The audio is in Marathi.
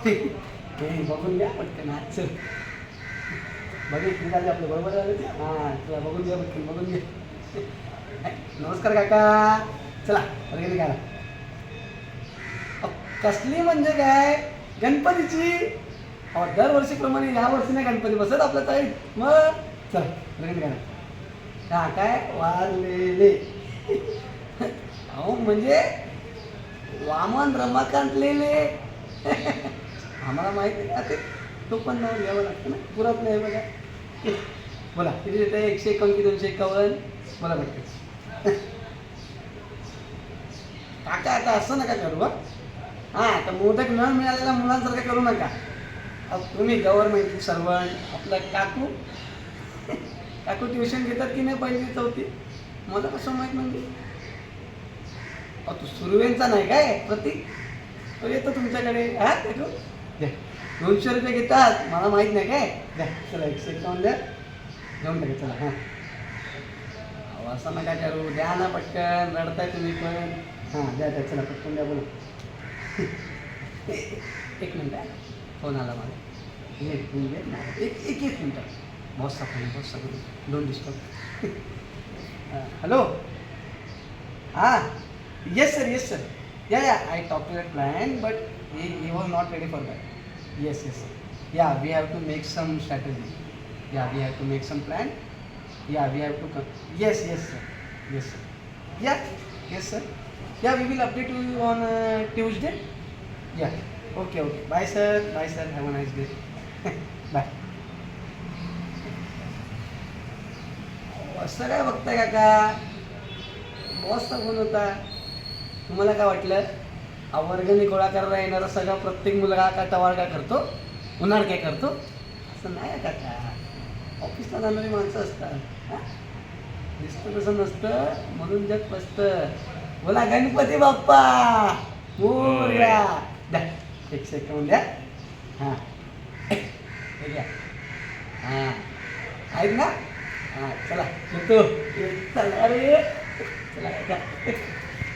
हे बघून घ्या पटकन. हा चल बघू निघाले आपलं बरोबर आले. हां चला बघून घ्या पटकन बघून घ्या. नमस्कार काका. चला वर्गणी निघाला. कसली म्हणजे काय गणपतीची. अहो दरवर्षीप्रमाणे या वर्षी नाही गणपती बसत आपल्या ताई. मग चला वर्गणी निघाला. हा काय वारलेले. अहो म्हणजे वामन रमाकांत लेले. आम्हाला माहिती आहे ते. तो पण नाव घ्यावं लागतं ना पुरात नाही बघा. बोला किती देत आहे. 151 की 251. बोला भेटते काका. आता असं नका करू. हां आता मोदक न मिळालेल्या मुलांसारखं करू नका. तुम्ही गव्हर्नमेंट सर्वंट. आपलं काकू काकू ट्युशन घेतात की नाही पहिली चौथी. मला कसं माहीत म्हणजे. तू सुरवेंचा नाही काय प्रतीक. तो येतो तुमच्याकडे. हा काकू द्या 200 रुपये घेतात. मला माहीत नाही काय. द्या चला 151 द्या घेऊन टाका. चला हां असं नका करू. द्या ना पटकन. रडताय तुम्ही पण. हां द्या द्या चला पटकन द्या. बोला. एक मिनट आहे फोन आला मला. एक मिनिट एक एक एक मिनटं. बॉस फोन बॉस सगळं डोंट डिस्टर्ब. हॅलो. हां yes sir yeah I talked to that client but he was not ready for that. Yes yeah we have to make some strategy. Yeah we have to make some plan. Yeah we have to come. Yes sir yeah yes sir yeah we will update you on Tuesday. Yeah okay bye sir have a nice day. Bye. असं काय बघताय काका. बॉसचा फोन होता. तुम्हाला काय वाटलं वर्गणी गोळा करायला येणारा सगळा प्रत्येक मुलगा काय टवाळ काय करतो. उन्हाळ काय करतो. असं नाही का का. ऑफिसला जाणारी माणसं असतात. दिसतं तसं नसतं म्हणून जग बसतं. बोला गणपती बाप्पा मोरया. द्या 151 द्या. हां हे घ्या. हां आहेत ना. हां चला येतो. चला अरे चला